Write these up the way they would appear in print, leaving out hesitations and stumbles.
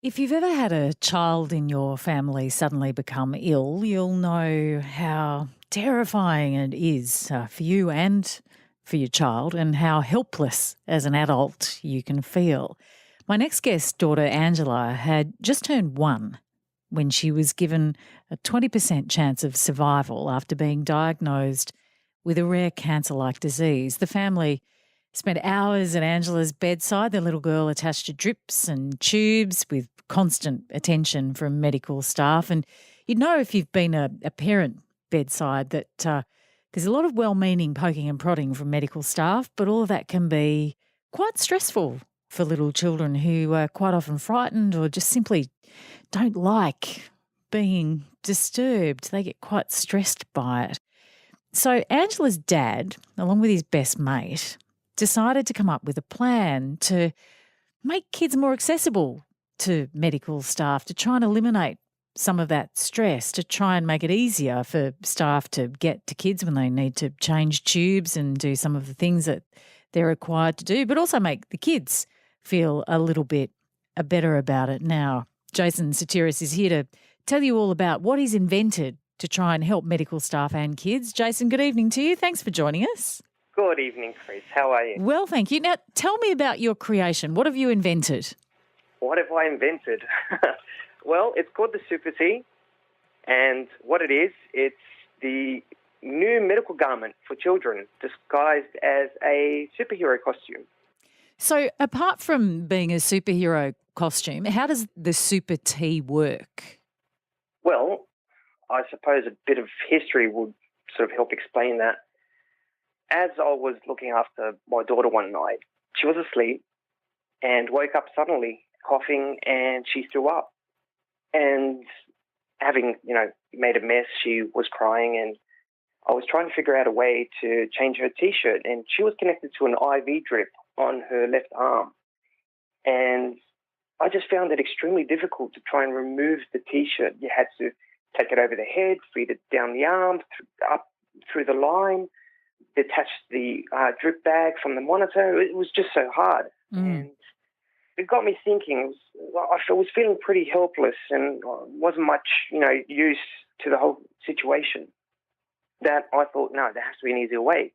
If you've ever had a child in your family suddenly become ill, you'll know how terrifying it is for you and for your child, and how helpless as an adult you can feel. My next guest's daughter, Angela, had just turned 1 when she was given a 20% chance of survival after being diagnosed with a rare cancer like disease. The family spent hours at Angela's bedside, the little girl attached to drips and tubes with constant attention from medical staff. And you'd know if you've been a parent bedside that there's a lot of well-meaning poking and prodding from medical staff, but all of that can be quite stressful for little children who are quite often frightened or just simply don't like being disturbed. They get quite stressed by it. So Angela's dad, along with his best mate, decided to come up with a plan to make kids more accessible to medical staff, to try and eliminate some of that stress, to try and make it easier for staff to get to kids when they need to change tubes and do some of the things that they're required to do, but also make the kids feel a little bit better about it. Now, Jason Sotiris is here to tell you all about what he's invented to try and help medical staff and kids. Jason, good evening to you. Thanks for joining us. Good evening, Chris. How are you? Well, thank you. Now, tell me about your creation. What have you invented? What have I invented? Well, it's called the Supertee, and what it is, it's the new medical garment for children disguised as a superhero costume. So, apart from being a superhero costume, how does the Supertee work? Well, I suppose a bit of history would sort of help explain that. As I was looking after my daughter one night, she was asleep and woke up suddenly coughing, and she threw up. And having, made a mess, she was crying, and I was trying to figure out a way to change her T-shirt, and she was connected to an IV drip on her left arm. And I just found it extremely difficult to try and remove the T-shirt. You had to take it over the head, feed it down the arm, up through the line, detach the drip bag from the monitor. It was just so hard. And it got me thinking. I was feeling pretty helpless and wasn't much, use to the whole situation. That I thought, no, there has to be an easier way.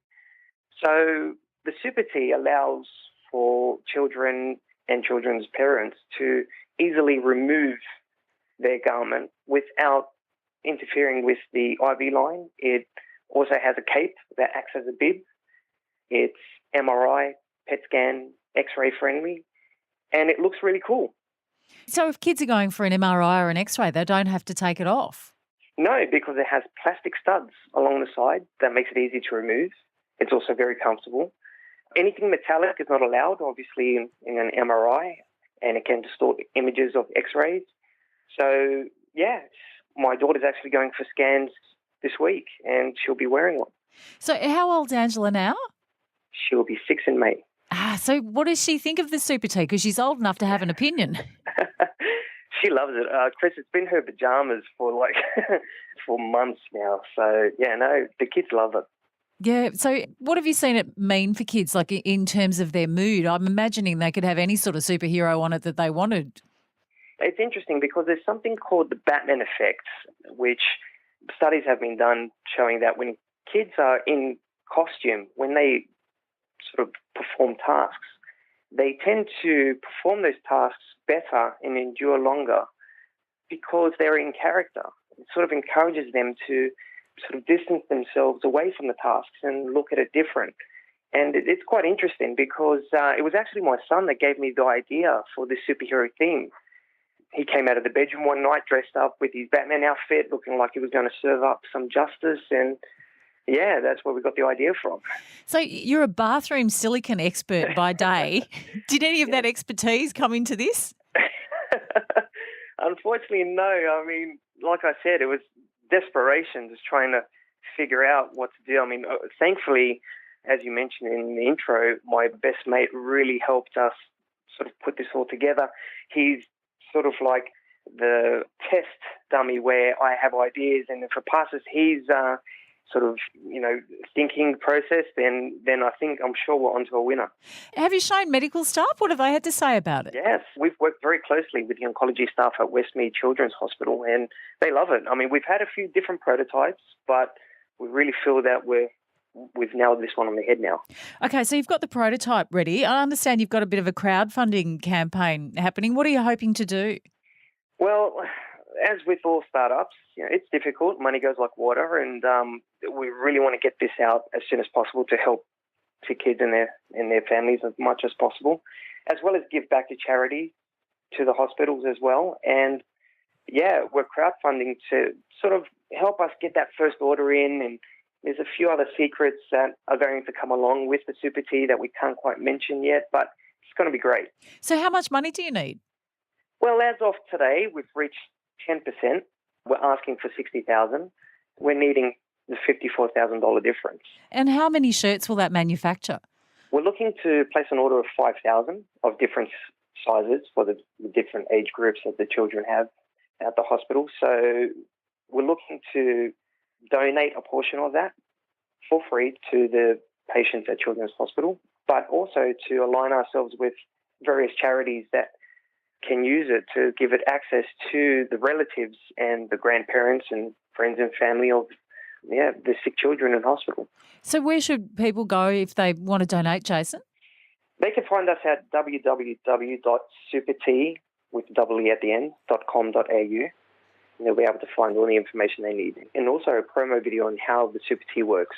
So the Supertee allows for children and children's parents to easily remove their garment without interfering with the IV line. It also has a cape that acts as a bib. It's MRI, PET scan, X-ray friendly, and it looks really cool. So if kids are going for an MRI or an X-ray, they don't have to take it off? No, because it has plastic studs along the side that makes it easy to remove. It's also very comfortable. Anything metallic is not allowed, obviously, in an MRI, and it can distort images of X-rays. So, yeah, my daughter's actually going for scans this week, and she'll be wearing one. So how old's Angela now? She'll be 6 in May. So what does she think of the Supertee? Because she's old enough to have an opinion. She loves it. Chris, it's been her pajamas for for months now. So, yeah, no, the kids love it. Yeah. So what have you seen it mean for kids, like in terms of their mood? I'm imagining they could have any sort of superhero on it that they wanted. It's interesting because there's something called the Batman effect, which studies have been done showing that when kids are in costume, when they sort of perform tasks, they tend to perform those tasks better and endure longer because they're in character. It sort of encourages them to sort of distance themselves away from the tasks and look at it different. And it's quite interesting because it was actually my son that gave me the idea for this superhero theme. He came out of the bedroom one night dressed up with his Batman outfit, looking like he was going to serve up some justice, and yeah, that's where we got the idea from. So you're a bathroom silicone expert by day. Did any of that expertise come into this? Unfortunately, no. I mean, like I said, it was desperation, just trying to figure out what to do. I mean, thankfully, as you mentioned in the intro, my best mate really helped us sort of put this all together. He's sort of like the test dummy where I have ideas, and if it passes his sort of, thinking process, then I'm sure we're onto a winner. Have you shown medical staff? What have they had to say about it? Yes, we've worked very closely with the oncology staff at Westmead Children's Hospital, and they love it. I mean, we've had a few different prototypes, but we really feel that we've nailed this one on the head now. Okay, so you've got the prototype ready. I understand you've got a bit of a crowdfunding campaign happening. What are you hoping to do? Well, as with all startups, it's difficult. Money goes like water, and we really want to get this out as soon as possible to help to kids and their families as much as possible, as well as give back to charity, to the hospitals as well. And yeah, we're crowdfunding to sort of help us get that first order in, and there's a few other secrets that are going to come along with the Supertee that we can't quite mention yet, but it's going to be great. So how much money do you need? Well, as of today, we've reached 10%. We're asking for $60,000. We're needing the $54,000 difference. And how many shirts will that manufacture? We're looking to place an order of 5,000 of different sizes for the different age groups that the children have at the hospital. So we're looking to donate a portion of that for free to the patients at Children's Hospital, but also to align ourselves with various charities that can use it to give it access to the relatives and the grandparents and friends and family of the sick children in hospital. So where should people go if they want to donate, Jason? They can find us at www.supertee with double E at the end, .com.au. And they'll be able to find all the information they need. And also a promo video on how the Supertee works.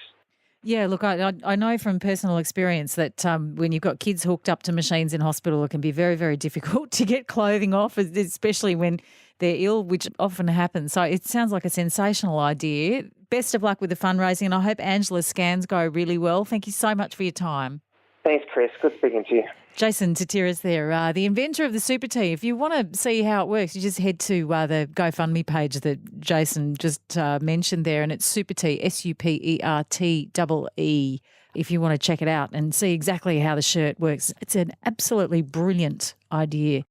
Yeah, look, I know from personal experience that when you've got kids hooked up to machines in hospital, it can be very, very difficult to get clothing off, especially when they're ill, which often happens. So it sounds like a sensational idea. Best of luck with the fundraising, and I hope Angela's scans go really well. Thank you so much for your time. Thanks, Chris. Good speaking to you. Jason Tatiras there, the inventor of the Supertee. If you want to see how it works, you just head to the GoFundMe page that Jason just mentioned there, and it's Supertee, Supertee, if you want to check it out and see exactly how the shirt works. It's an absolutely brilliant idea.